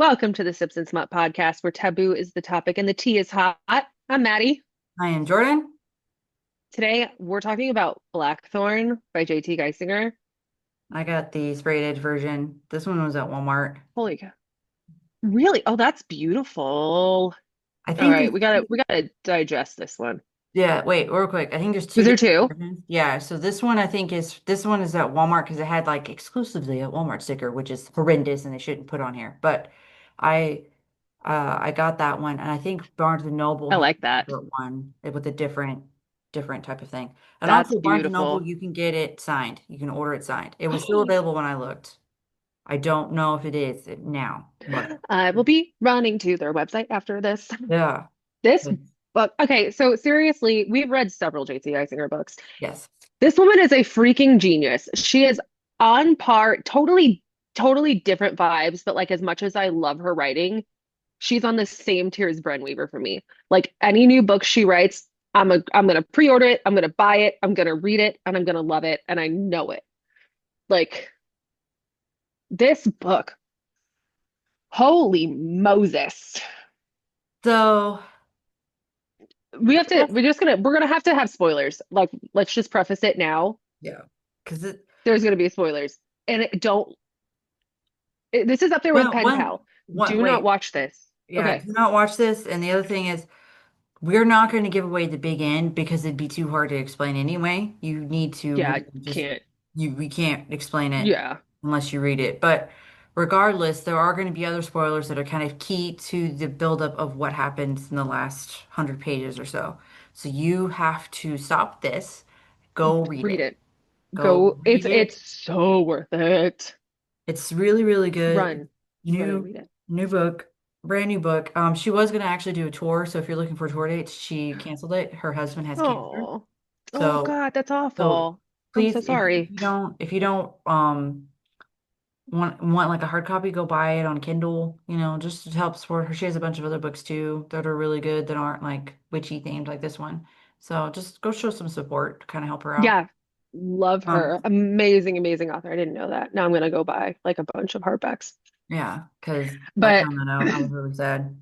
Welcome to the Sips and Smut podcast, where taboo is the topic and the tea is hot. I'm Maddie. I am Jordan. Today, we're talking about Blackthorn by JT Geisinger. I got the sprayed edge version. This one was at Walmart. Holy cow. Really? Oh, that's beautiful. I All think right, there's we gotta digest this one. yeah, wait, real quick. I think there's Was two there different two? versions. Yeah, so this one is at Walmart because it had like exclusively a Walmart sticker, which is horrendous and they shouldn't put on here. But I I got that one and I think Barnes and Noble I has like a that. different one with a different type of thing. And That's also Barnes and Noble, beautiful. you can get it signed. You can order it signed. It was still available when I looked. I don't know if it is now, but I will be running to their website after this. yeah. This book, okay, so seriously, we've read several JT Geisinger books. Yes. This woman is a freaking genius. She is on par, totally different vibes, but like as much as I love her writing, she's on the same tier as Bren Weaver for me. Like any new book she writes, I'm gonna pre-order it, I'm gonna buy it, I'm gonna read it, and I'm gonna love it, and I know it. Like this book, holy Moses. So, yes, We're gonna have to have spoilers. Like, let's just preface it now. yeah, because it There's gonna be spoilers. And it, don't this is up there with Pen Pal. Do not wait, watch this. yeah, Okay. do not watch this. And the other thing is, we're not going to give away the big end because it'd be too hard to explain anyway. You need to Yeah, really just can't. we can't explain it Yeah. unless you read it. But regardless, there are going to be other spoilers that are kind of key to the buildup of what happens in the last 100 pages or so. So you have to stop this, go read Read it. it. Go Go. read It's it. so worth it. It's really, really good. Run and New, read it. new book, brand new book. She was gonna actually do a tour, so if you're looking for tour dates, she canceled it. Her husband has cancer, Oh. Oh so God, that's so awful. I'm please, so sorry. if you don't want like a hard copy, go buy it on Kindle. Just to help support her. She has a bunch of other books too that are really good that aren't like witchy themed like this one. So just go show some support to kind of help her out. Yeah. Love Um, her. Amazing, amazing author. I didn't know that. Now I'm gonna go buy like a bunch of hardbacks. yeah, because I But found that out. I was really sad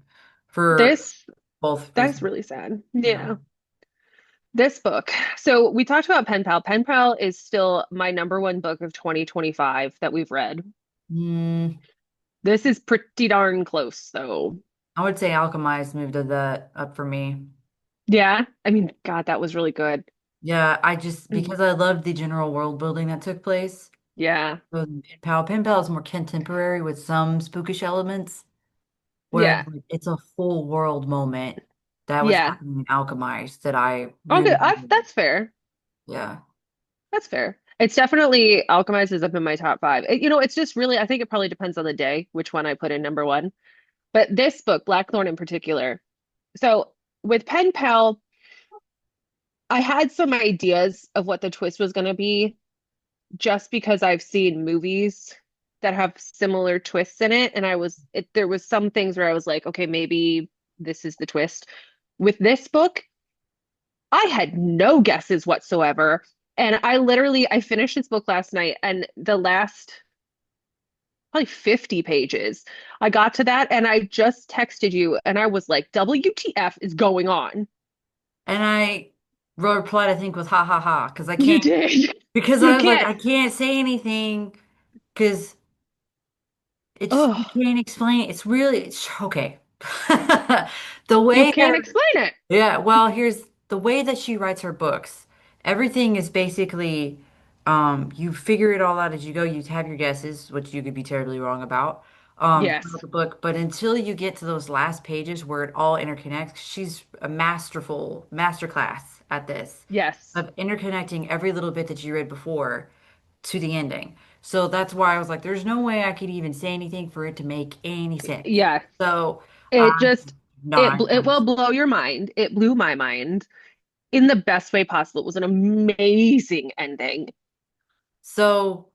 for this both that's reasons. really sad. Yeah. Yeah. This book. So we talked about Pen Pal. Pen Pal is still my number one book of 2025 that we've read. Mm, This is pretty darn close, though. I would say Alchemized moved that up for me. Yeah. I mean, God, that was really good. Yeah, I just Mm. because I loved the general world building that took place. Yeah. Pen Pal is more contemporary with some spookish elements, whereas Yeah. like, it's a full world moment that was Yeah. happening in Alchemized that I Okay, really, that's fair. yeah. That's fair. It's definitely Alchemized is up in my top five. It's just really, I think it probably depends on the day, which one I put in number one. But this book, Blackthorne in particular. So with Pen Pal, I had some ideas of what the twist was going to be just because I've seen movies that have similar twists in it. And there was some things where I was like, okay, maybe this is the twist. With this book, I had no guesses whatsoever. And I finished this book last night and the last probably 50 pages, I got to that and I just texted you and I was like, WTF is going on? And I wrote a replied, I think, with ha ha ha, You did. because You I was like, can't. I can't say anything because you Oh, can't explain it. It's okay. The you way can't that explain it. Yeah, well, here's the way that she writes her books. Everything is basically, you figure it all out as you go. You have your guesses, which you could be terribly wrong about, throughout Yes. the book. But until you get to those last pages where it all interconnects, she's a masterclass at this, Yes. of interconnecting every little bit that you read before to the ending. So that's why I was like, there's no way I could even say anything for it to make any sense. Yes. So It I'm just not it gonna. will blow your mind. It blew my mind in the best way possible. It was an amazing ending. So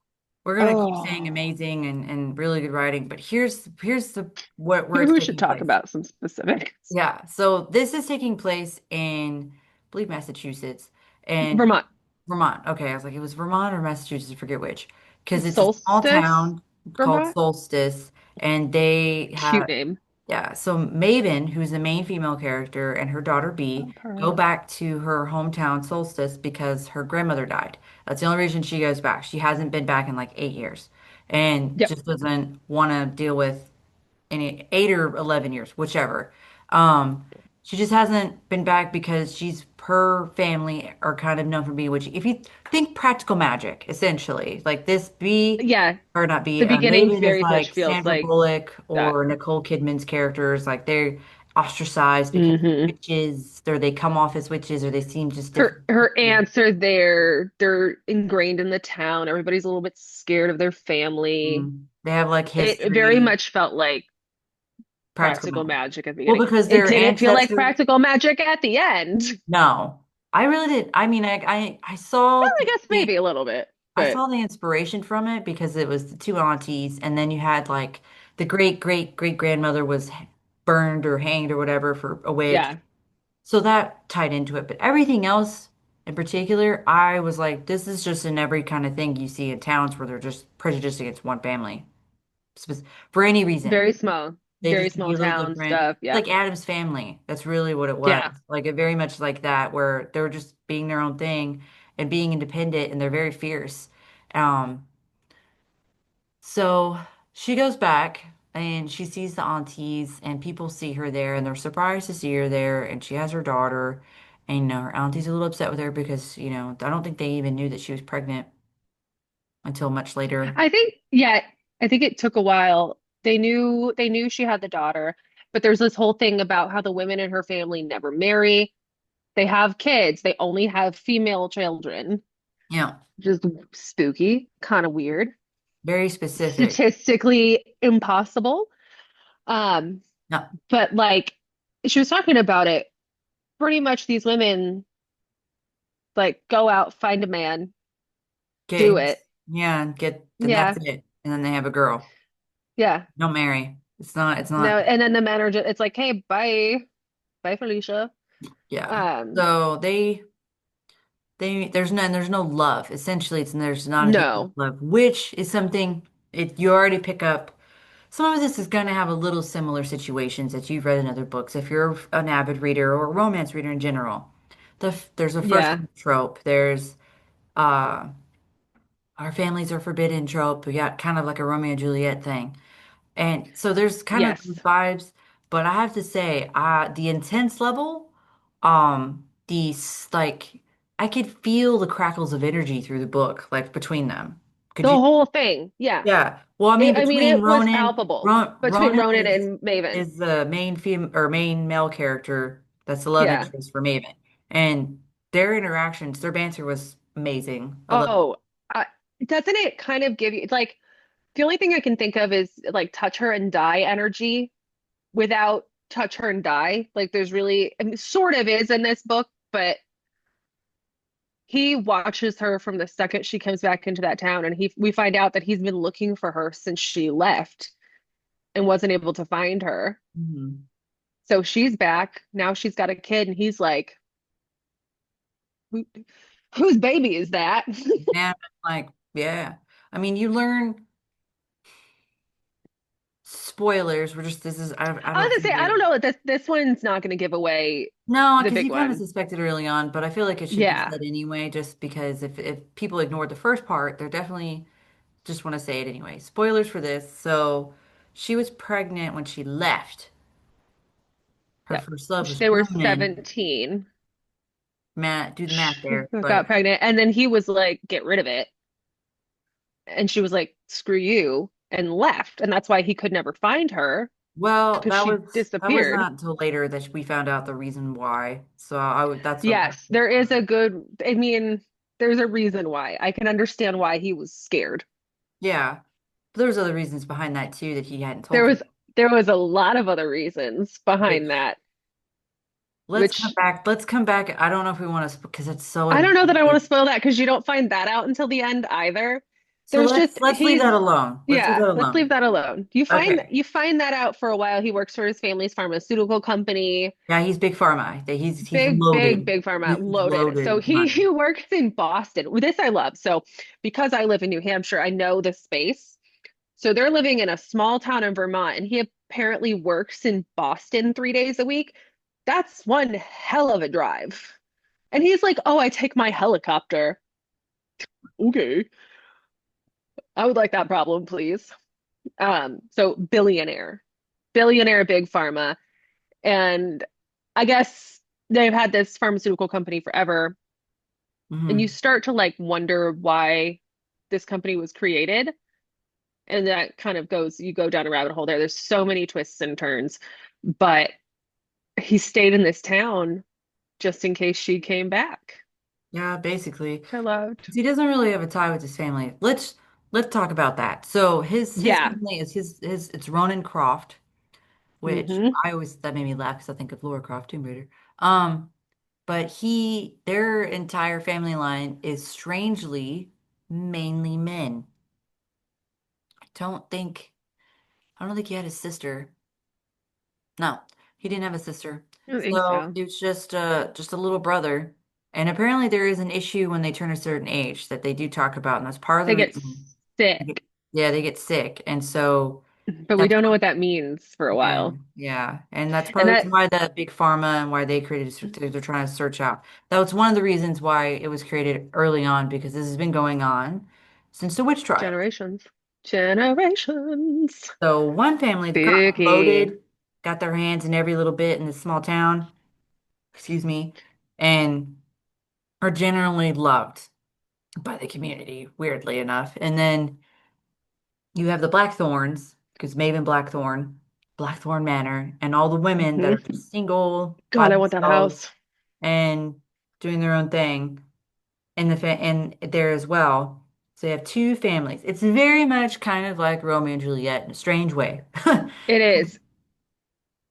we're gonna keep saying Oh, amazing and really good writing, but here's the what where maybe it's we should taking talk place. about some specifics. Yeah, so this is taking place in, I believe, Massachusetts and Vermont. Vermont. Okay, I was like, it was Vermont or Massachusetts, I forget which, because it's a small Solstice, town called Vermont? Solstice, And they Cute have, name. yeah. So Maven, who's the main female character, and her daughter B Love her. go back to her hometown Solstice because her grandmother died. That's the only reason she goes back. She hasn't been back in like 8 years and Yep. just doesn't want to deal with any 8 or 11 years, whichever. Um, she just hasn't been back because her family are kind of known for being witchy. If you think practical magic, essentially, like this B Yeah. or not B, The beginning Maven is very much like feels Sandra like Bullock that. or Nicole Kidman's characters, like they're ostracized because Hmm. witches, or they come off as witches, or they seem just different. Her aunts are there. They're ingrained in the town. Everybody's a little bit scared of their family. They have like It very history, much felt like practical practical magic. magic at the Well, beginning. because It their didn't feel like ancestors. practical magic at the end. No, I really did. I mean, I saw Well, I guess the maybe a little bit, I but saw the inspiration from it because it was the two aunties, and then you had like the great great great grandmother was burned or hanged or whatever for a witch. yeah, So that tied into it. But everything else in particular, I was like, this is just in every kind of thing you see in towns where they're just prejudiced against one family for any reason. They very just could be small a little town different. stuff. Like Yep. Adam's family. That's really what it was. Yeah. Like it very much like that, where they were just being their own thing and being independent, and they're very fierce. Um, so she goes back and she sees the aunties, and people see her there, and they're surprised to see her there, and she has her daughter. And her auntie's a little upset with her because, I don't think they even knew that she was pregnant until much later. Yeah, I think it took a while. They knew she had the daughter, but there's this whole thing about how the women in her family never marry. They have kids. They only have female children. Yeah, Just spooky, kind of weird, very specific. statistically impossible. Um, No, but like she was talking about it, pretty much these women like go out, find a man, do get it. yeah, and get then that's Yeah, it. And then they have a girl. yeah. Don't marry. It's not. No, and then the men are just it's like, hey, bye, bye, Felicia. Yeah. Um, So there's no love. Essentially, there's not a deep no, love, which is something you already pick up. Some of this is going to have a little similar situations that you've read in other books. If you're an avid reader or a romance reader in general, there's a first yeah, love trope. There's uh, our families are forbidden trope. We got kind of like a Romeo and Juliet thing. And so there's kind of those yes. vibes, but I have to say, the intense level, like I could feel the crackles of energy through the book, like between them. Could The you? whole thing, yeah. Yeah. Well, I mean, I mean, between it was Ronan, palpable between Ronan Ronan is and Maven. is the main male character. That's the love Yeah. interest for Maven, and their interactions, their banter was amazing. I love it. Oh, I, doesn't it kind of give you like the only thing I can think of is like touch her and die energy without touch her and die. Like there's really, I mean, sort of is in this book, but he watches her from the second she comes back into that town, and we find out that he's been looking for her since she left and wasn't able to find her. Mhm. So she's back. Now she's got a kid, and he's like, Who, whose baby is that? And like, yeah. I mean, you learn spoilers. We're just this is I I was don't gonna think say, I we don't know. This one's not gonna give away no, the because big you kind of one. suspected early on, but I feel like it should be Yeah. said anyway, just because if people ignored the first part, they're definitely just want to say it anyway. Spoilers for this. So she was pregnant when she left. Her Yep. first love was They were Ronan. 17. Matt, do the math She there. got But pregnant, and then he was like, "Get rid of it," and she was like, "Screw you," and left. And that's why he could never find her well, because she that was disappeared. not until later that we found out the reason why. So that's what Yes, there is a good. I mean, there's a reason why. I can understand why he was scared. yeah. There's other reasons behind that too that he hadn't There told you. was there was a lot of other reasons behind Which that, let's come which back. Let's come back. I don't know if we want to because it's so I don't know that I want important. to spoil that because you don't find that out until the end either. So There's let's just let's leave he's that alone. Let's leave yeah, that let's leave alone. that alone. Okay. You find that out for a while. He works for his family's pharmaceutical company. Yeah, he's big pharma. He's Big loaded. pharma, He's loaded. loaded So with money. he works in Boston. This I love. So because I live in New Hampshire, I know the space. So they're living in a small town in Vermont, and he apparently works in Boston 3 days a week. That's one hell of a drive. And he's like, "Oh, I take my helicopter." Okay. I would like that problem, please. So billionaire big pharma. And I guess they've had this pharmaceutical company forever. And you Hmm. start to like wonder why this company was created. And that kind of goes, you go down a rabbit hole there. There's so many twists and turns. But he stayed in this town just in case she came back, Yeah, basically. which I loved. He doesn't really have a tie with his family. Let's talk about that. So his Yeah. family is his it's Ronan Croft, which Hmm. I always that made me laugh because I think of Laura Croft, Tomb Raider. Um, but their entire family line is strangely mainly men. Don't think I don't think he had a sister. No, he didn't have a sister. I don't think So so. it was just a little brother. And apparently there is an issue when they turn a certain age that they do talk about, and that's part of the They get reason. They get- sick, Yeah, they get sick. And so but we that's don't know what that means for a yeah, while. yeah. And that's part And of the that reason why the big pharma and why they created they're trying to search out. That was one of the reasons why it was created early on because this has been going on since the witch trials. generations, generations. So one family, the Crown, Spooky. loaded, got their hands in every little bit in this small town, excuse me, and are generally loved by the community, weirdly enough. And then you have the Blackthorns, because Maven Blackthorn, Blackthorn Manor, and all the women that are Hmm. just single by God, I want that themselves house. and doing their own thing in and there as well. So you have two families. It's very much kind of like Romeo and Juliet in a strange way. It is.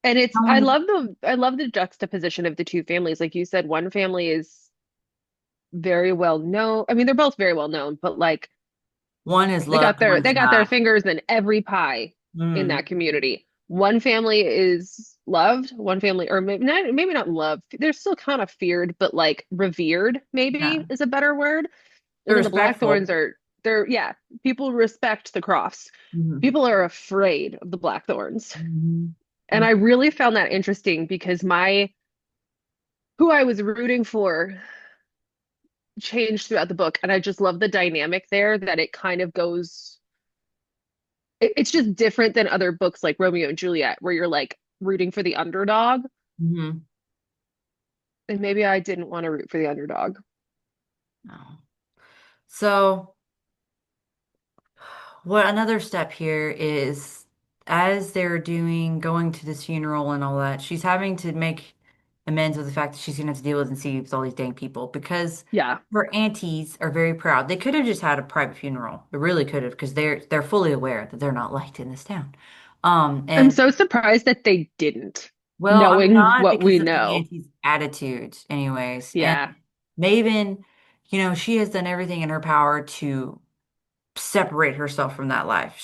And it's Um, I love the juxtaposition of the two families. Like you said, one family is very well known. I mean, they're both very well known, but like One is loved, one they is got their not. fingers in every pie in Mm, that community. One family is loved, one family, or maybe not loved. They're still kind of feared, but like revered, maybe yeah, is a better word. they're And then the respectful. Blackthorns are they're yeah, people respect the Crofts. Hmm. People are afraid of the Blackthorns. Hmm. And I really found that interesting because my who I was rooting for changed throughout the book. And I just love the dynamic there that it kind of goes it's just different than other books like Romeo and Juliet, where you're like rooting for the underdog. Hmm. And maybe I didn't want to root for the underdog. No. So, what another step here is as they're going to this funeral and all that, she's having to make amends with the fact that she's gonna have to deal with and see with all these dang people because Yeah. her aunties are very proud. They could have just had a private funeral. They really could have because they're fully aware that they're not liked in this town. I'm And so surprised that they didn't, well, I'm knowing not what because we of the know. auntie's attitude, anyways. And Yeah. Maven, she has done everything in her power to separate herself from that life.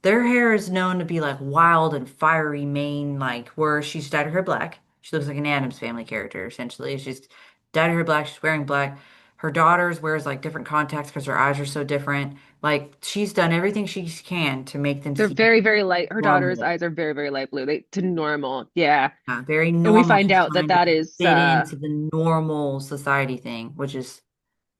Their hair is known to be like wild and fiery mane, like where she's dyed her hair black. She looks like an Addams Family character, essentially. She's dyed her hair black, she's wearing black. Her daughters wears like different contacts because her eyes are so different. Like she's done everything she can to make them They're seem very, very light. Her daughter's normal. eyes are very, very light blue. They to normal. Yeah. Very And we normal. find She's out that trying to that is fit into the normal society thing, which is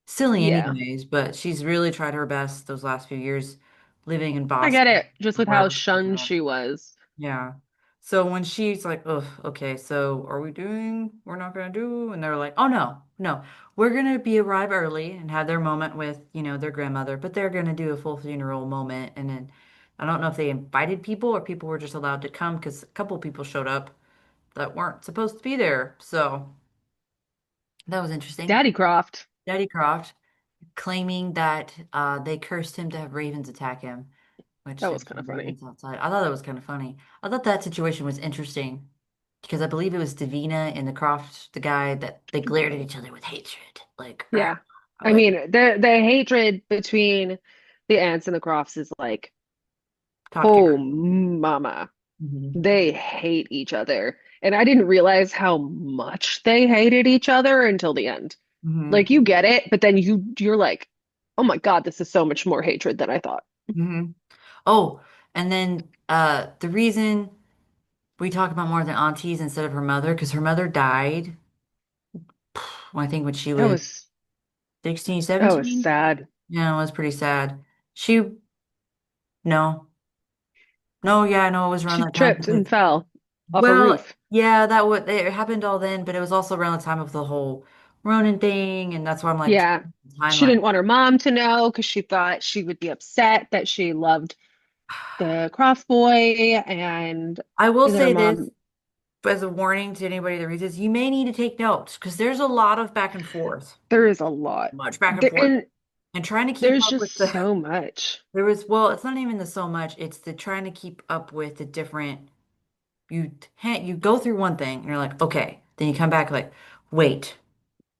silly yeah. anyways, but she's really tried her best those last few years living in I get Boston it. Just or with how wherever she's shunned at. she was. Yeah. So when she's like, oh, okay, so we're not gonna do, and they're like, oh no, no, we're gonna arrive early and have their moment with, their grandmother, but they're gonna do a full funeral moment. And then I don't know if they invited people or people were just allowed to come because a couple people showed up that weren't supposed to be there. So that was interesting. Daddy Croft. Daddy Croft claiming that they cursed him to have ravens attack him, which That there was kind were of funny. ravens outside. I thought that was kind of funny. I thought that situation was interesting because I believe it was Davina and the Croft, the guy that they glared at each other with hatred. Like, Yeah. I like mean, the hatred between the ants and the Crofts is like, top tier. oh mama. Hmm. They hate each other. And I didn't realize how much they hated each other until the end. Hmm. Like you get it, but then you're like, oh my God, this is so much more hatred than I thought. Hmm. Oh, and then the reason we talk about more than aunties instead of her mother, because her mother died, I think when she That was was 16, that was 17. sad. Yeah, it was pretty sad. She, no, no, yeah, no, it was around She that time tripped because, and fell off a well, roof. yeah, that would it happened all then, but it was also around the time of the whole Ronin thing, and that's why I'm like Yeah. She timeline. didn't want her mom to know because she thought she would be upset that she loved the Croft boy and I will that her say this mom, as a warning to anybody that reads this, you may need to take notes because there's a lot of back and forth, there is a lot. much back and There, forth, and and trying to keep there's up with just the. so much. There was, well, it's not even the so much, it's the trying to keep up with the different. You go through one thing and you're like, okay, then you come back like, wait,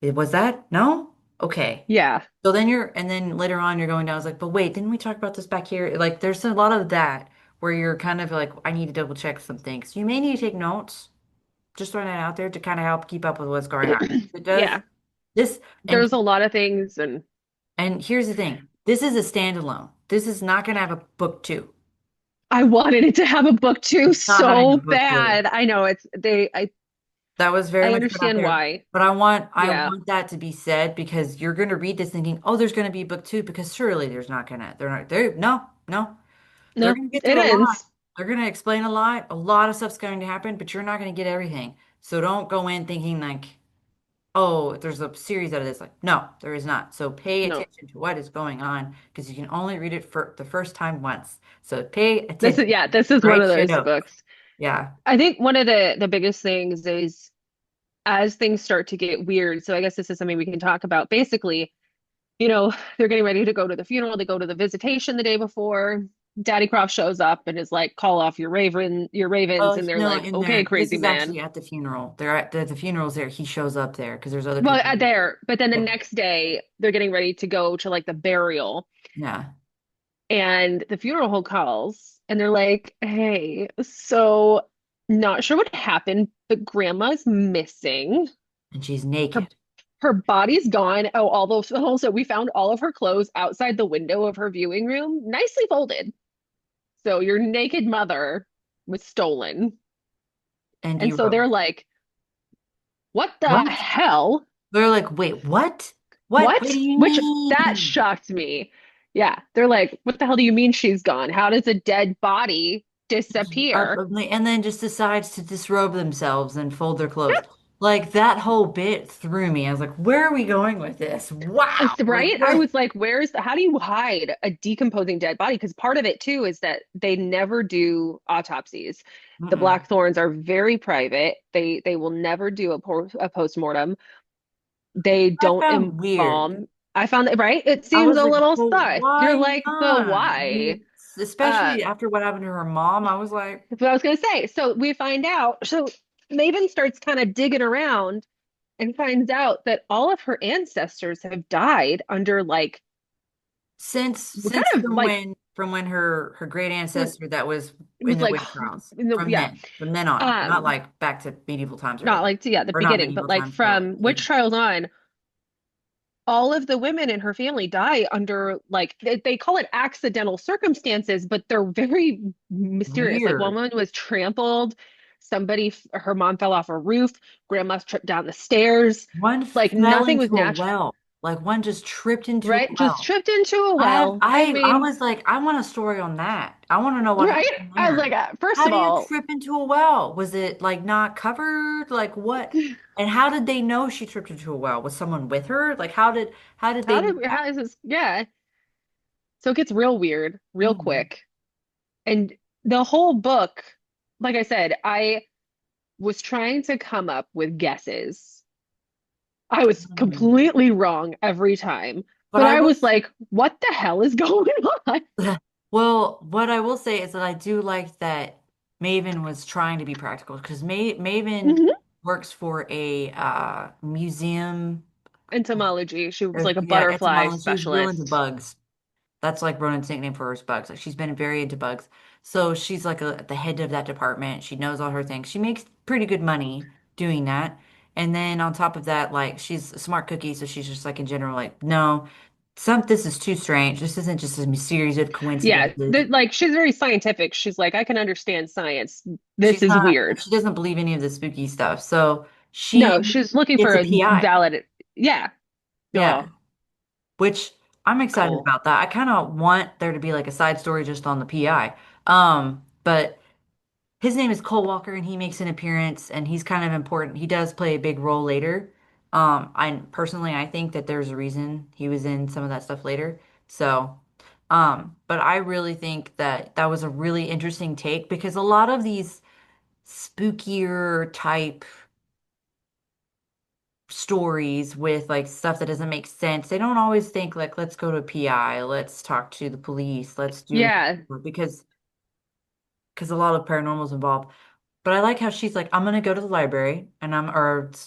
it was that? No? Okay. Yeah. So then and then later on you're going down, I was like, but wait, didn't we talk about this back here? Like there's a lot of that where you're kind of like, I need to double check some things. You may need to take notes, just throwing that out there to kind of help keep up with what's going on. It does Yeah. this, There's a lot of things and and here's the thing. This is a standalone. This is not going to have a book two. I wanted it to have a book too Not having a so book two. bad. I know it's they That was very I much put out understand there. why. But I Yeah. want that to be said because you're gonna read this thinking, oh, there's gonna be book two, because surely they're not no. They're No, gonna get it through a lot. ends. They're gonna explain a lot. A lot of stuff's going to happen, but you're not gonna get everything. So don't go in thinking like, oh, there's a series out of this. Like, no, there is not. So pay No. attention to what is going on because you can only read it for the first time once. So pay This is attention. yeah, this is one of Write your those notes. books. Yeah. I think one of the biggest things is as things start to get weird. So I guess this is something we can talk about. Basically, they're getting ready to go to the funeral. They go to the visitation the day before. Daddy Croft shows up and is like, "Call off your ravens," Well, and they're no, like, in "Okay, there. This crazy is actually man." at the funeral. They're at the funeral's there. He shows up there because there's other Well, people. there, but then the Yeah. next day they're getting ready to go to like the burial, Yeah. and the funeral home calls, and they're like, "Hey, so not sure what happened, but Grandma's missing. And she's Her naked. her body's gone. Oh, all those also we found all of her clothes outside the window of her viewing room, nicely folded. So your naked mother was stolen." And And you so wrote, they're like, "What the what? hell? They're like, wait, what? What do What?" you Which that mean? shocked me. Yeah, they're like, "What the hell do you mean she's gone? How does a dead body disappear?" And then just decides to disrobe themselves and fold their clothes. Like that whole bit threw me. I was like, where are we going with this? Wow. Like Right? I what? was like, how do you hide a decomposing dead body? Because part of it too is that they never do autopsies. The Mm-mm. Blackthorns are very private. They will never do a postmortem. They I don't found weird. embalm. I found that right. It I seems was a like, little well, sus. You're why like, but not? I why? mean, Uh, especially after what happened to her mom, I was like, that's what I was gonna say. So we find out. So Maven starts kind of digging around and finds out that all of her ancestors have died under like kind since of like from when her great ancestor that was it in was the like witch trials yeah from then on, not um like back to medieval times or not anything, like to, yeah, the or not beginning, but medieval like times, but like from witch trials on, all of the women in her family die under like they call it accidental circumstances, but they're very mysterious. Like one weird. woman was trampled, her mom fell off a roof, grandma tripped down the stairs. One Like fell nothing was into a natural. well, like one just tripped into a Right, just well. tripped into a well. I I mean, was like, I want a story on that. I want to know what right, happened I was there. like, first How of do you all, trip into a well? Was it like not covered? Like what? And how did they know she tripped into a well? Was someone with her? Like how did they know that? how is this? Yeah. So it gets real weird real Mhm. quick. And the whole book, like I said, I was trying to come up with guesses. I was Mhm. completely wrong every time. But But I I will was like, what the hell is going on? well, what I will say is that I do like that Maven was trying to be practical because Maven Hmm. works for a museum. Entomology. She was like a Yeah, butterfly entomology. She's real into specialist. bugs. That's like Ronan's nickname for her is bugs. Like she's been very into bugs. So she's like the head of that department. She knows all her things. She makes pretty good money doing that. And then on top of that, like she's a smart cookie, so she's just like in general, like, no. this is too strange. This isn't just a series of Yeah, coincidences. like she's very scientific. She's like, I can understand science. This is weird. She doesn't believe any of the spooky stuff. So she No, she's looking gets for a a PI. valid. Yeah. Yeah. Oh, Which I'm excited cool. about that. I kind of want there to be like a side story just on the PI. But his name is Cole Walker and he makes an appearance and he's kind of important. He does play a big role later. I think that there's a reason he was in some of that stuff later. So, but I really think that that was a really interesting take because a lot of these spookier type stories with like stuff that doesn't make sense. They don't always think like, let's go to a PI, let's talk to the police, let's do Yeah, because a lot of paranormal is involved. But I like how she's like, I'm gonna go to the library and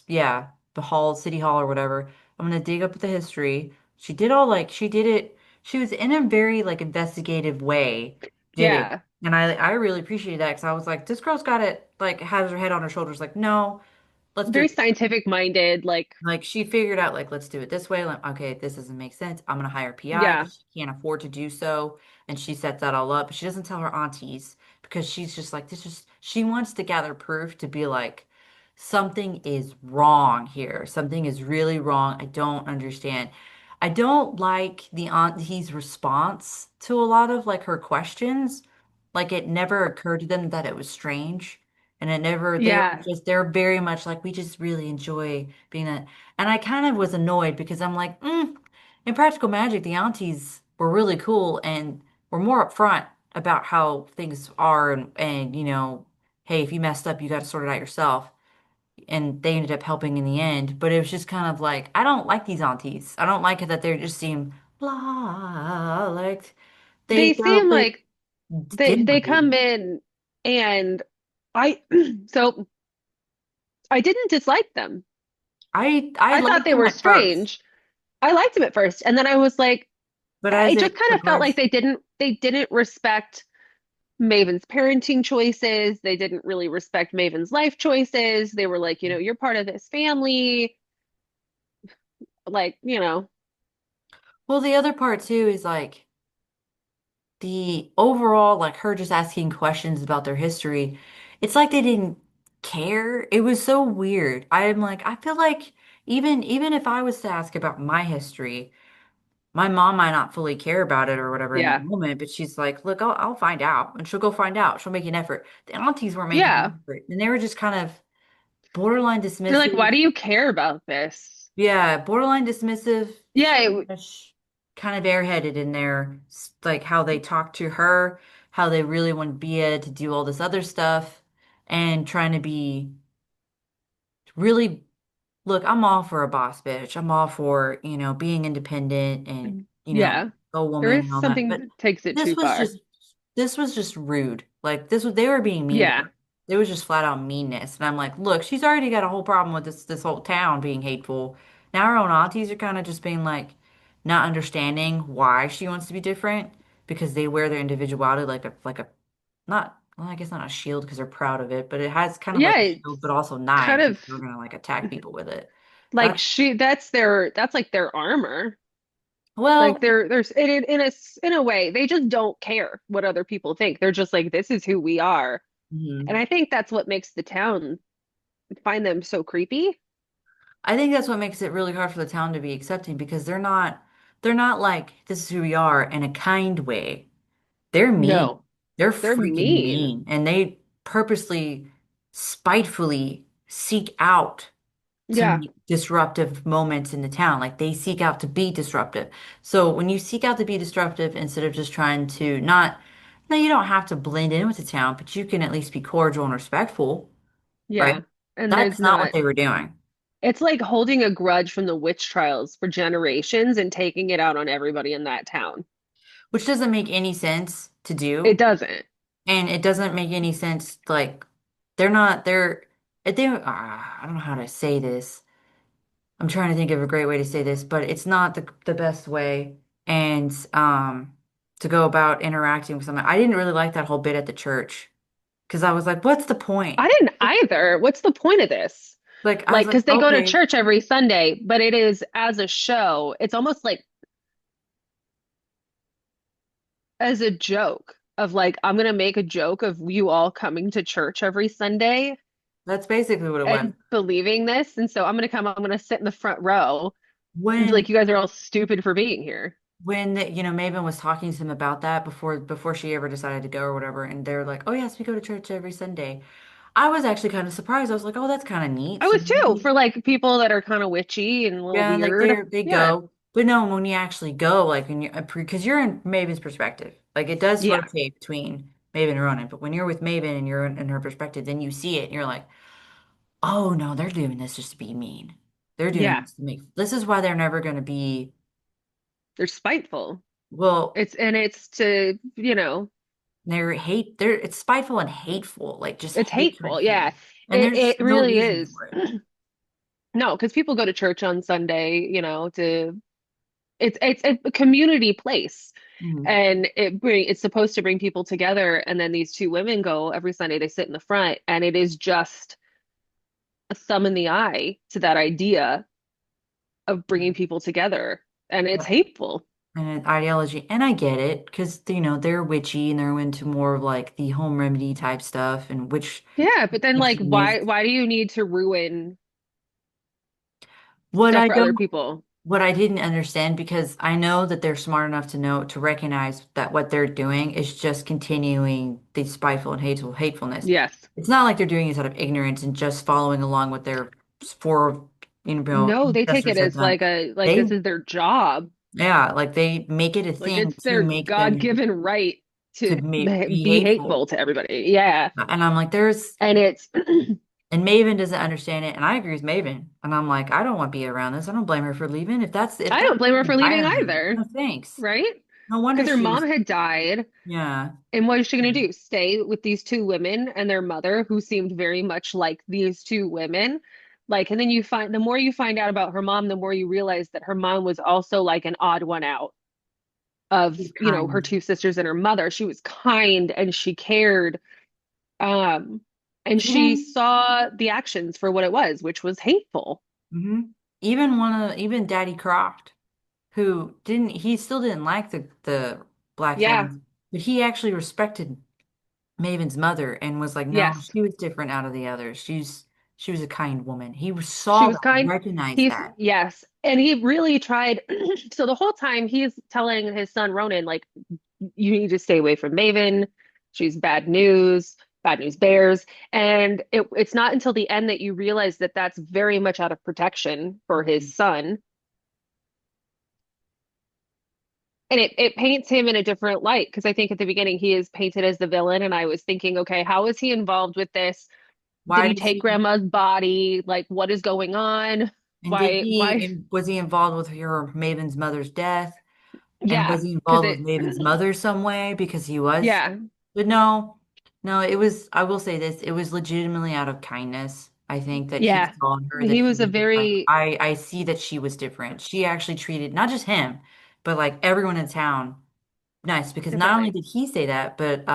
yeah, the hall, city hall or whatever. I'm gonna dig up the history. She did it. She was in a very like investigative way, did it. yeah. And I really appreciated that because I was like, this girl's got it, like has her head on her shoulders, like, no, let's do Very it. scientific minded. Like, Like she figured out like let's do it this way. Like, okay, this doesn't make sense. I'm gonna hire a PI yeah, because she can't afford to do so. And she sets that all up. But she doesn't tell her aunties because she's just like this just she wants to gather proof to be like something is wrong here. Something is really wrong. I don't understand. I don't like the auntie's response to a lot of like her questions. Like it never occurred to them that it was strange. And it never, yeah. they're very much like, we just really enjoy being a, and I kind of was annoyed because I'm like, in Practical Magic, the aunties were really cool and were more upfront about how things are and, hey, if you messed up, you got to sort it out yourself. And they ended up helping in the end. But it was just kind of like, I don't like these aunties. I don't like it that they just seem blah, like They they're seem like like they dimwitted. come in and I so I didn't dislike them. I I thought liked they them were at first. strange. I liked them at first, and then I was like, But as it just it kind of felt like progressed, they didn't respect Maven's parenting choices. They didn't really respect Maven's life choices. They were like, you're part of this family. Like, well, the other part too is like the overall, like her just asking questions about their history. It's like they didn't care. It was so weird. I'm like, I feel like even if I was to ask about my history, my mom might not fully care about it or whatever in that yeah, moment, but she's like, look, I'll find out. And she'll go find out. She'll make an effort. The aunties were making yeah. an effort. And they were just kind of borderline They're like, why dismissive. do you care about this? Yeah, borderline dismissive, Yeah, kind of airheaded in there, like how they talk to her, how they really want Bia to do all this other stuff, and trying to be really, look, I'm all for a boss bitch. I'm all for, being independent and, yeah. a There woman is and all that. something But that takes it this too was far. just this was just rude. Like they were being mean to Yeah, her. It was just flat out meanness. And I'm like, look, she's already got a whole problem with this whole town being hateful. Now her own aunties are kind of just being like not understanding why she wants to be different because they wear their individuality like a not well, I guess not a shield because they're proud of it, but it has kind of like yeah. a shield, but It's also kind knives if of they're gonna like attack people with it. like That's that's like their armor. Like well, there's in a way they just don't care what other people think. They're just like, this is who we are. And mhm. I think that's what makes the town find them so creepy. I think that's what makes it really hard for the town to be accepting because they're not like this is who we are in a kind way. They're mean. No, They're they're freaking mean. mean and they purposely spitefully seek out to Yeah. make disruptive moments in the town. Like they seek out to be disruptive. So when you seek out to be disruptive instead of just trying to not no, you don't have to blend in with the town, but you can at least be cordial and respectful, right? Yeah. And That's there's not what not, they were doing. it's like holding a grudge from the witch trials for generations and taking it out on everybody in that town. Which doesn't make any sense to It do. doesn't. And it doesn't make any sense, like, I don't know how to say this. I'm trying to think of a great way to say this, but it's not the best way. And, to go about interacting with someone. I didn't really like that whole bit at the church because I was like, what's the point? I didn't either. What's the point of this? Like, I was Like, like, because they go to okay. church every Sunday, but it is as a show. It's almost like as a joke of like, I'm gonna make a joke of you all coming to church every Sunday That's basically what it was. and believing this. And so I'm gonna sit in the front row and be When like, you guys are all stupid for being here. Maven was talking to them about that before she ever decided to go or whatever, and they're like, "Oh yes, we go to church every Sunday." I was actually kind of surprised. I was like, "Oh, that's kind of neat." I So was too, maybe, for like people that are kind of witchy and a little yeah, like weird. they Yeah. go, but no, when you actually go, like when you because you're in Maven's perspective, like it does Yeah. rotate between Maven and Ronan, but when you're with Maven and you're in her perspective, then you see it and you're like, "Oh no, they're doing this just to be mean. They're doing Yeah. this to make. This is why they're never going to be They're spiteful. well." It's to, They're it's spiteful and hateful, like just it's hateful. hatred. Yeah. And there's It no really reason is. for it. No, because people go to church on Sunday, to it's a community place. Mhm. And it's supposed to bring people together. And then these two women go every Sunday, they sit in the front, and it is just a thumb in the eye to that idea of bringing people together. And it's Yeah. hateful. And an ideology, and I get it because they're witchy and they're into more of like the home remedy type stuff and Yeah, but then like witchy is why do you need to ruin what stuff I for other don't people? what I didn't understand because I know that they're smart enough to know to recognize that what they're doing is just continuing the spiteful and hatefulness. Yes. It's not like they're doing it out of ignorance and just following along what their four, No, they take it ancestors have as done. like this They, is their job. yeah, like they make it a Like thing it's to their make them God-given right to to be be hateful. hateful to everybody. Yeah. And I'm like, And it's and Maven doesn't understand it, and I agree with Maven. And I'm like, I don't want to be around this. I don't blame her for leaving. If I that's don't blame her her for leaving environment, either, no thanks. right? No wonder Because her she mom was, had died. yeah. And what is she going to do? Stay with these two women and their mother, who seemed very much like these two women? Like, and then the more you find out about her mom, the more you realize that her mom was also like an odd one out of, She's her kind. two sisters and her mother. She was kind and she cared. Um, and she Even saw the actions for what it was, which was hateful. hmm even Daddy Croft, who didn't he still didn't like the Yeah. Blackthorns, but he actually respected Maven's mother and was like, no, Yes. she was different out of the others. She was a kind woman. She Saw was that, kind. recognized that. Yes. And he really tried. So the whole time he's telling his son Ronan, like, you need to stay away from Maven. She's bad news bears. And it's not until the end that you realize that that's very much out of protection for his son. And it paints him in a different light because I think at the beginning he is painted as the villain. And I was thinking, okay, how is he involved with this? Did Why he does take he? grandma's body? Like, what is going on? And did Why? was he involved with your Maven's mother's death? And Yeah, was he because involved with Maven's mother some way? Because he was. yeah, But no, no, it was, I will say this, it was legitimately out of kindness. I think that he yeah. saw in her that He he was a was just like, very I see that she was different. She actually treated not just him, but like everyone in town nice because not only differently. did he say that, but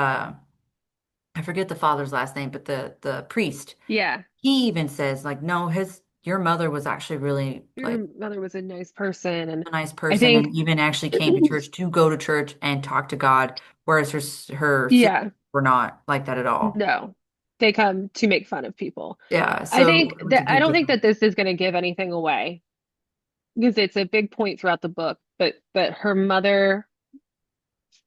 I forget the father's last name, but the priest, Yeah, he even says like, no, his your mother was actually really like your mother was a nice person, and a nice I person and think, even actually came to church to go to church and talk to God, whereas her sisters yeah, were not like that at all. no, they come to make fun of people. Yeah, I so think it was a that I big don't think that difference. this is going to give anything away because it's a big point throughout the book, but her mother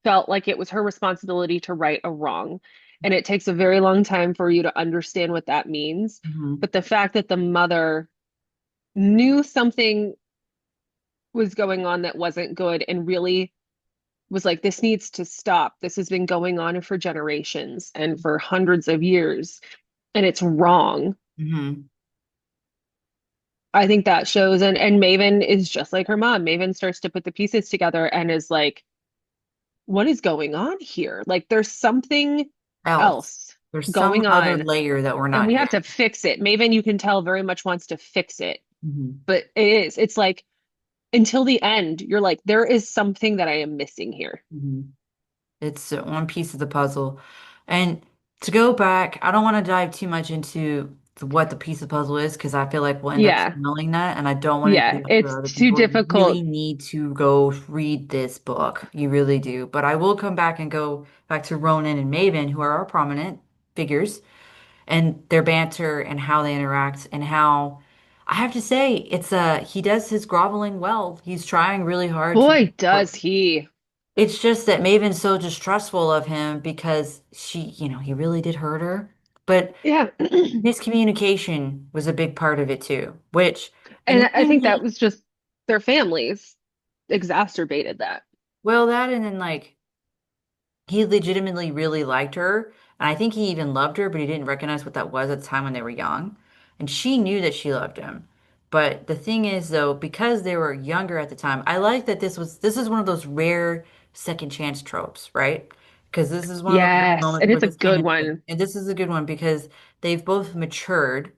felt like it was her responsibility to right a wrong. And it takes a very long time for you to understand what that means. Hmm. But the fact that the mother knew something was going on that wasn't good and really was like, this needs to stop. This has been going on for generations and for hundreds of years, and it's wrong. Hmm. I think that shows, and Maven is just like her mom. Maven starts to put the pieces together and is like, what is going on here? Like there's something Else. else There's some going other on, layer that we're and not we have getting. to fix it. Maven, you can tell, very much wants to fix it, Hmm. but it's like until the end, you're like, there is something that I am missing here. Hmm. It's one piece of the puzzle. And to go back, I don't want to dive too much into what the piece of puzzle is because I feel like we'll end up Yeah. spoiling that, and I don't want to Yeah. do that for It's other too people. You difficult. really need to go read this book. You really do. But I will come back and go back to Ronan and Maven, who are our prominent figures, and their banter and how they interact and how I have to say it's he does his groveling well. He's trying really hard to Boy, does he. it's just that Maven's so distrustful of him because he really did hurt her. But Yeah. miscommunication was a big part of it too, which in And the I end think that was just their families exacerbated that. well, that and then like he legitimately really liked her, and I think he even loved her, but he didn't recognize what that was at the time when they were young. And she knew that she loved him. But the thing is though, because they were younger at the time, I like that this is one of those rare second chance tropes, right? Because this is one of those rare Yes. moments And where it's a this came good into play. one. And this is a good one because they've both matured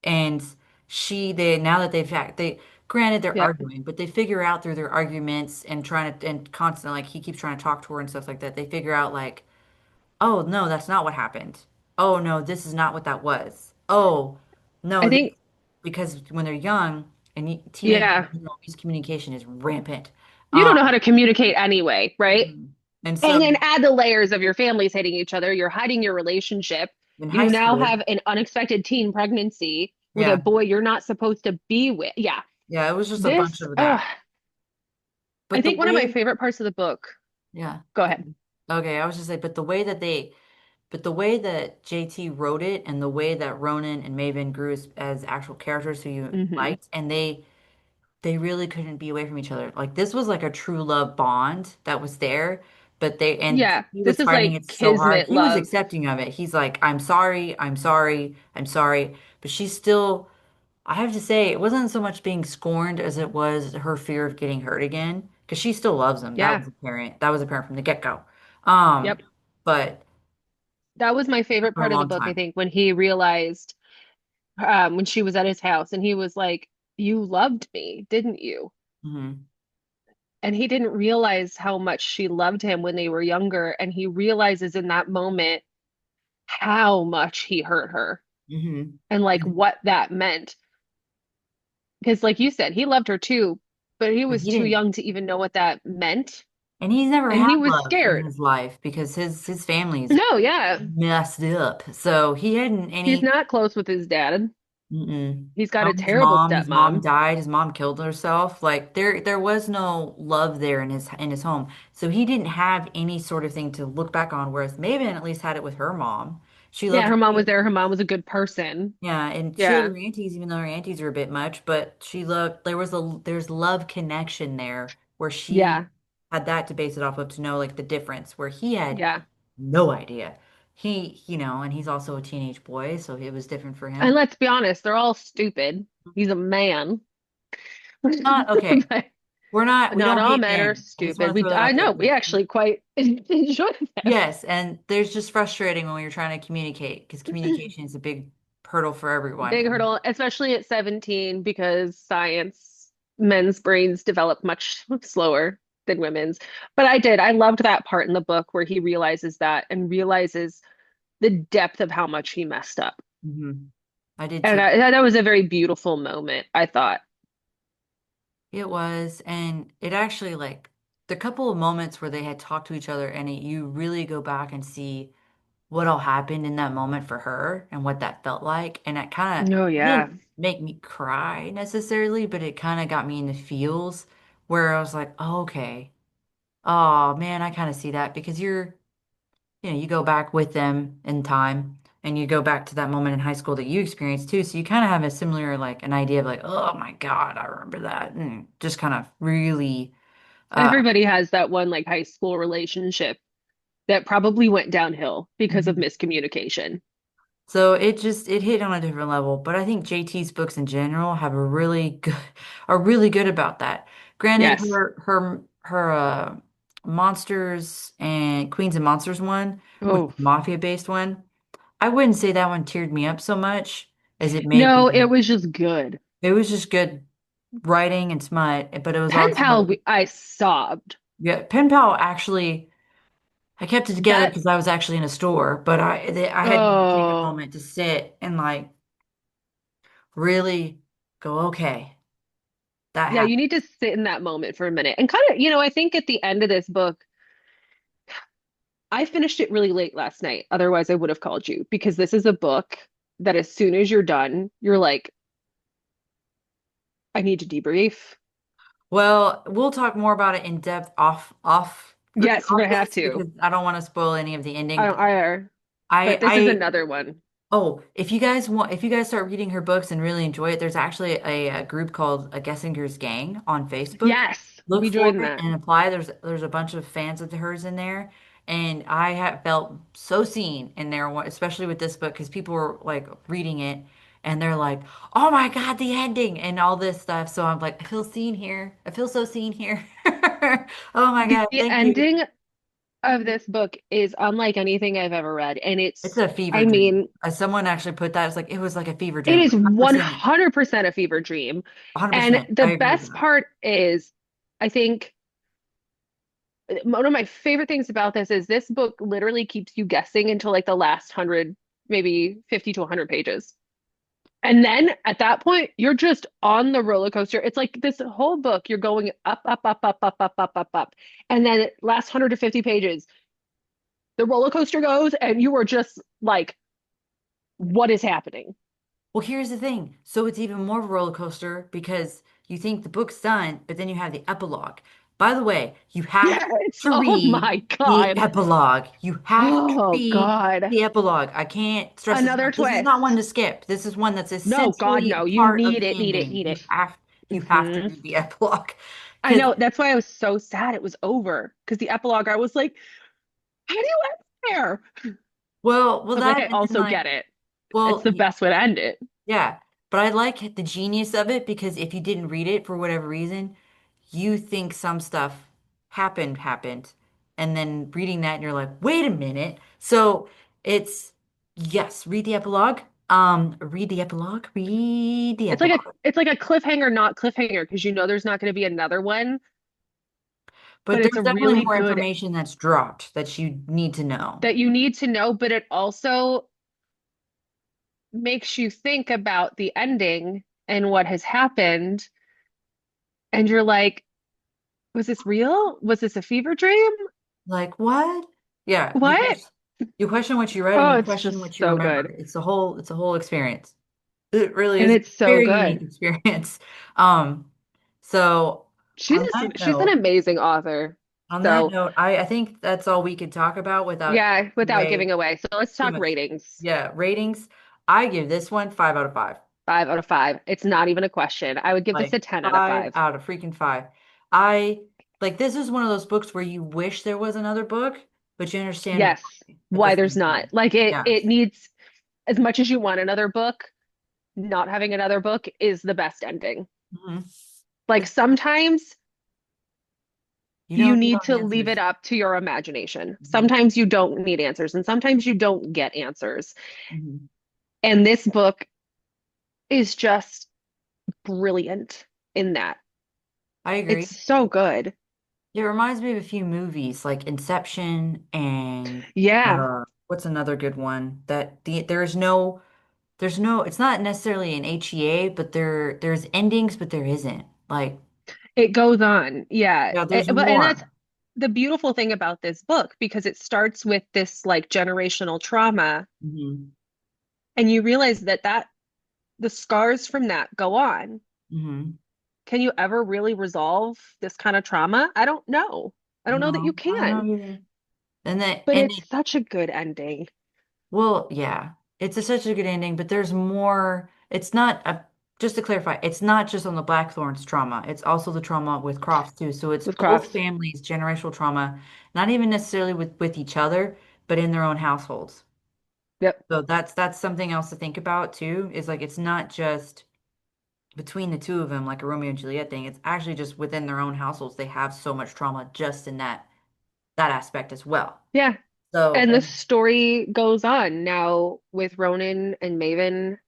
and they now that they granted they're Yep. arguing, but they figure out through their arguments and trying to and constantly like he keeps trying to talk to her and stuff like that. They figure out like, oh no, that's not what happened. Oh no, this is not what that was. Oh no, I this think, because when they're young and teenage yeah. miscommunication is rampant. You don't Um, know how to communicate anyway, right? mhm. And so And then add the layers of your families hating each other. You're hiding your relationship. in high You now school, have an unexpected teen pregnancy with a yeah, boy you're not supposed to be with. Yeah. yeah, it was just a bunch This, of that. I But the think one of my way, favorite parts of the book. yeah, Go ahead. okay, I was just like, but the way that JT wrote it and the way that Ronan and Maven grew as actual characters who you Hmm. liked, and they really couldn't be away from each other. Like this was like a true love bond that was there, but Yeah. he This was is fighting like it so hard. kismet He was love. accepting of it. He's like, I'm sorry, I'm sorry, I'm sorry. But she's still, I have to say, it wasn't so much being scorned as it was her fear of getting hurt again, because she still loves him. That Yeah. was apparent. That was apparent from the get-go. Um, Yep. but That was my favorite for a part of the long book, I time. think, when he realized, when she was at his house and he was like, "You loved me, didn't you?" Hmm. And he didn't realize how much she loved him when they were younger. And he realizes in that moment how much he hurt her Hmm. and like what that meant. Because, like you said, he loved her too, but he But was he too didn't. young to even know what that meant. And he's never And had he was love in scared. his life because his family's No, yeah. messed up. So he hadn't He's any. not close with his dad. Mm-mm. He's got No, a terrible his mom stepmom. died. His mom killed herself. Like there was no love there in his home. So he didn't have any sort of thing to look back on. Whereas Maven at least had it with her mom. She Yeah, loved her mom her. was there. Her mom was a good person. Yeah, and she loved Yeah. her aunties, even though her aunties were a bit much, but she loved there's love connection there where she Yeah. had that to base it off of to know like the difference where he had Yeah. no idea. And he's also a teenage boy, so it was different for And him. let's be honest, they're all stupid. He's a man. Not okay. But We not don't all hate men are men. I just want stupid. to throw that I out there know we because actually quite enjoy them. yes, and there's just frustrating when you're trying to communicate because communication is a big hurdle for everyone. Big And hurdle, especially at 17, because men's brains develop much slower than women's. But I loved that part in the book where he realizes that and realizes the depth of how much he messed up. mhm. I did And too. that was a very beautiful moment, I thought. It was, and it actually like the couple of moments where they had talked to each other, and you really go back and see what all happened in that moment for her and what that felt like, and it kind of Oh, yeah. didn't make me cry necessarily, but it kind of got me in the feels where I was like, oh, okay, oh man, I kind of see that because you go back with them in time. And you go back to that moment in high school that you experienced too. So you kind of have a similar, like, an idea of like, oh my God, I remember that. And just kind of really Everybody has that one like high school relationship that probably went downhill because of mhm. miscommunication. So it hit on a different level, but I think JT's books in general have a really good are really good about that. Granted, Yes. her Monsters and Queens and Monsters one, which Oh, is mafia based one, I wouldn't say that one teared me up so much as it made no, it me. was just good. It was just good writing and smut, but it was Pen pal, also I sobbed. yeah. Pen Pal actually. I kept it together That, because I was actually in a store, but I had to take a oh, moment to sit and like. really go, okay, that Yeah, you happened. need to sit in that moment for a minute. And kind of, I think at the end of this book, I finished it really late last night. Otherwise, I would have called you because this is a book that as soon as you're done, you're like, I need to debrief. Well, we'll talk more about it in depth Yes, we're off gonna have this to. because I don't want to spoil any of the I ending. don't either. But this is I another one. Oh, if you guys start reading her books and really enjoy it, there's actually a group called a Gessinger's Gang on Facebook. Yes, Look we for joined it that. and apply. There's a bunch of fans of hers in there, and I have felt so seen in there, especially with this book, because people were like reading it and they're like, "Oh my God, the ending!" and all this stuff. So I'm like, I feel seen here. I feel so seen here. Oh my The God, thank you. ending of this book is unlike anything I've ever read. And It's it's, a fever I dream. mean, Someone actually put that. It's like it was like a fever it dream. is 100%. 100% a fever dream. And 100%. the I agree with best that. part is, I think one of my favorite things about this is this book literally keeps you guessing until like the last 100, maybe 50 to 100 pages. And then at that point, you're just on the roller coaster. It's like this whole book, you're going up, up, up, up, up, up, up, up, up. And then last 100 to 50 pages, the roller coaster goes, and you are just like, what is happening? Well, here's the thing. So it's even more of a roller coaster because you think the book's done, but then you have the epilogue. By the way, you have Yes. to Oh read my the God. epilogue. You have to Oh read God. the epilogue. I can't stress this Another enough. This is not one twist. to skip. This is one that's No, God, essentially no. You part of need the it, need it, ending. need it. You have to Hmm. read the epilogue. I Because know. That's why I was so sad it was over because the epilogue, I was like, how do you end there? well, But like, that I and then also like get it. It's well, the best way to end it. yeah, but I like the genius of it because if you didn't read it for whatever reason, you think some stuff happened, and then reading that and you're like, wait a minute. So it's yes, read the epilogue. Read the epilogue, read the epilogue. It's like a cliffhanger, not cliffhanger, because you know there's not going to be another one, but But it's there's a definitely really more good information that's dropped that you need to know. that you need to know, but it also makes you think about the ending and what has happened. And you're like, was this real? Was this a fever dream? Like what? Yeah, What? you question what you read and Oh, you it's question just what you so remember. good. It's a whole experience. It really And is a it's so very unique good. experience. Um, so on that She's an note, amazing author. So, I think that's all we could talk about without yeah, giving without away giving away. So let's too talk much. ratings. Yeah, ratings. I give this one 5 out of 5. 5 out of 5. It's not even a question. I would give this Like a 10 out of five 5. out of freaking 5. I like this is one of those books where you wish there was another book, but you understand Yes. why at the Why there's same not. time. Like it Yes. needs as much as you want another book, not having another book is the best ending. Mhm. Like 'Cause sometimes you you don't need need all the to leave it answers. up to your imagination. Mhm. Sometimes you don't need answers and sometimes you don't get answers. Mhm. And this book is just brilliant in that. I It's agree. so good. It reminds me of a few movies like Inception and Yeah. what's another good one that there's no it's not necessarily an HEA, but there's endings, but there isn't. Like, It goes on. Yeah. yeah, there's But and that's more. the beautiful thing about this book because it starts with this like generational trauma Hmm. and you realize that the scars from that go on. Hmm. Can you ever really resolve this kind of trauma? I don't know. I don't know that you No, I don't can, know either. And then but it's such a good ending. well, yeah, such a good ending, but there's more. It's not a, just to clarify, it's not just on the Blackthorns trauma. It's also the trauma with Crofts too. So it's With both Crofts. families' generational trauma, not even necessarily with each other, but in their own households. Yep. So that's something else to think about too, is like it's not just between the two of them like a Romeo and Juliet thing. It's actually just within their own households. They have so much trauma just in that aspect as well. Yeah. So, And the and story goes on now with Ronan and Maven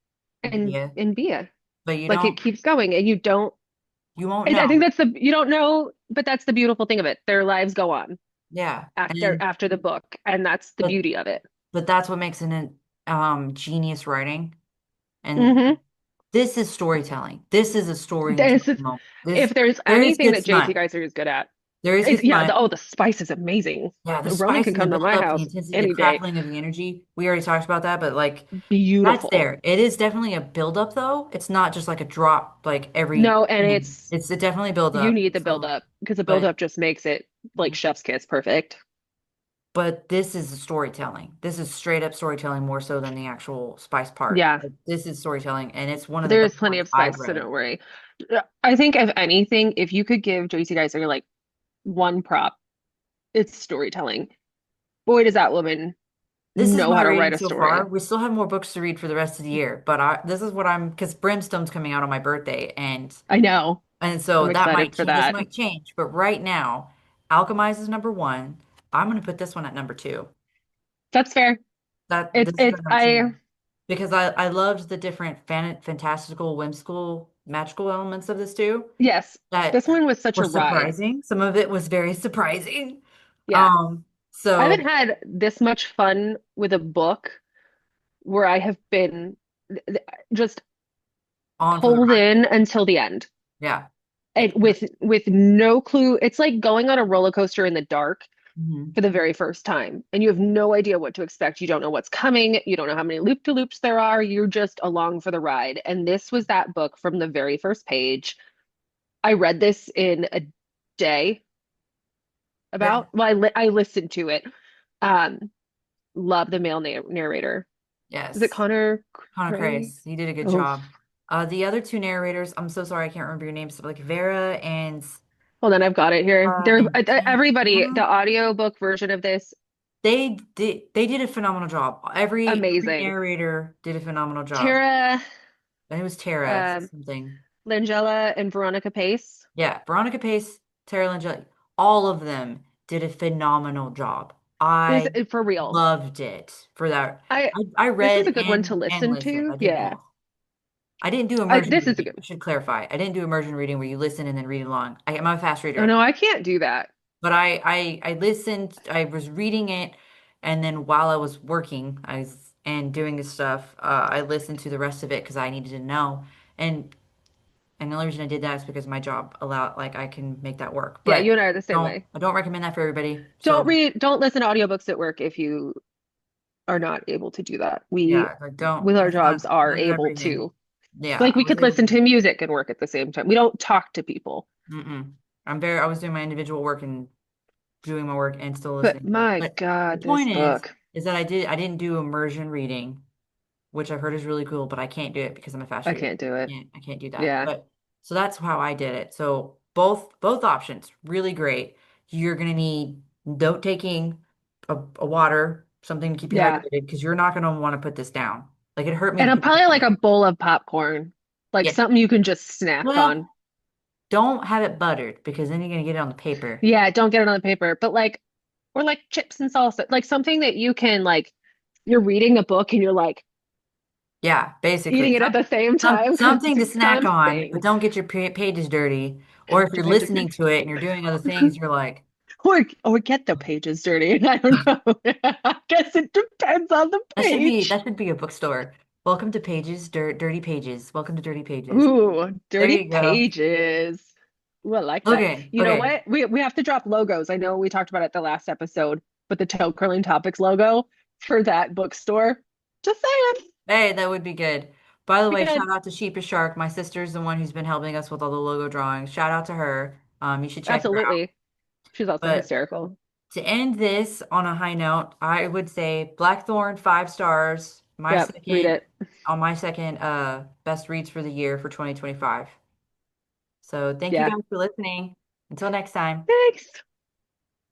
yeah, and Bia. but Like it keeps going and you don't you won't I know. think that's the you don't know, but that's the beautiful thing of it. Their lives go on Yeah. And after the book, and that's the but beauty of it. but that's what makes it an genius writing. And Hmm. This is storytelling. This is a story and This telling is, moment. This if there's there is anything good that JT smut. Geiser is good at, There is good yeah, smut. oh, the spice is amazing. Yeah, the Ronan spice can and the come to build my up, the house intensity, the any day. crackling of the energy. We already talked about that, but like that's Beautiful. there. It is definitely a build up though. It's not just like a drop like every No, and thing. It's a definitely build you up. need the build So, up because the build but up just makes it like chef's kiss perfect. but this is storytelling. This is straight up storytelling more so than the actual spice part. Yeah, Like, this is storytelling, and it's one of the there is best plenty ones of I've spice, so read. don't worry. I think if anything, if you could give JC Geiser like one prop, it's storytelling. Boy, does that woman This is know my how to rating write a so far. story. We still have more books to read for the rest of the year, but this is what I'm because Brimstone's coming out on my birthday, I know. and so I'm that might excited for change. This that. might change, but right now, Alchemize is number one. I'm going to put this one at number two. That's fair. That It's this is it's my number two I because I loved the different fantastical, whimsical, magical elements of this too. yes. That This one was such were a ride. surprising. Some of it was very surprising. Yeah. Um, I haven't so had this much fun with a book where I have been just on for the pulled ride. in until the end. Yeah. And with no clue. It's like going on a roller coaster in the dark Mhm. for the very first time, and you have no idea what to expect. You don't know what's coming. You don't know how many loop-to-loops there are. You're just along for the ride. And this was that book from the very first page. I read this in a day Yeah. about, well, I listened to it. Um, love the male narrator. Is it Yes. Connor Connor Cray? Crace. He did a good Oh, job. The other two narrators, I'm so sorry I can't remember your names, but like Vera hold on, I've got it here. and Everybody, the Hannah, audiobook version of this, they did a phenomenal job. Every amazing. narrator did a phenomenal job. Tara, And it was Tara um, something. Langella, and Veronica Pace. Yeah, Veronica Pace, Tara Langella, all of them did a phenomenal job. It was I for real. loved it for that. I I This is read a good one to and listen listened. to. I did Yeah. both. I didn't do immersion This is a reading. good. I should clarify. I didn't do immersion reading where you listen and then read along. I'm a fast Oh reader, no, I can't do that. but I listened. I was reading it, and then while I was working, and doing this stuff, I listened to the rest of it because I needed to know. And and the only reason I did that is because my job allowed, like, I can make that work. Yeah, you But and I are the same way. I don't recommend that for everybody. So Don't listen to audiobooks at work if you are not able to do that. We, yeah, like don't. with our That's not jobs, are not able everything. to. Yeah, Like I we was could able listen to. to music and work at the same time. We don't talk to people. Mm-mm. I was doing my individual work and doing my work and still But listening to it. my But the God, this point book. is that I didn't do immersion reading, which I've heard is really cool, but I can't do it because I'm a fast I reader. can't do it. I can't do that. Yeah. But so that's how I did it. So both options, really great. You're gonna need note taking, a water, something to keep you Yeah. hydrated, because you're not gonna want to put this down. Like it hurt me And to I'm put it probably like down. a bowl of popcorn, like Yeah. something you can just snack Well, on. don't have it buttered because then you're gonna get it on the paper. Yeah, don't get it on the paper, but like, or like chips and salsa, like something that you can like, you're reading a book and you're like Yeah, basically. eating it at the same time because Something to it's snack on, but something. don't get your pages dirty. Or if you're Don't get listening to it and you're doing other things, you're like, or get the pages dirty. I don't know. I guess it depends on the that page. should be a bookstore. Welcome to Pages, Dirty Pages. Welcome to Dirty Pages. Ooh, There dirty you go. pages. Ooh, I like that. Okay, You know okay. what? We have to drop logos. I know we talked about it the last episode, but the Tail Curling Topics logo for that bookstore. Just saying. Hey, that would be good. By the Be way, good. shout out to Sheepish Shark. My sister's the one who's been helping us with all the logo drawings. Shout out to her. You should check her out. Absolutely. She's also But hysterical. to end this on a high note, I would say Blackthorn, 5 stars. Yep, read it. My second best reads for the year for 2025. So thank you Yeah. guys for listening. Until next time. Thanks.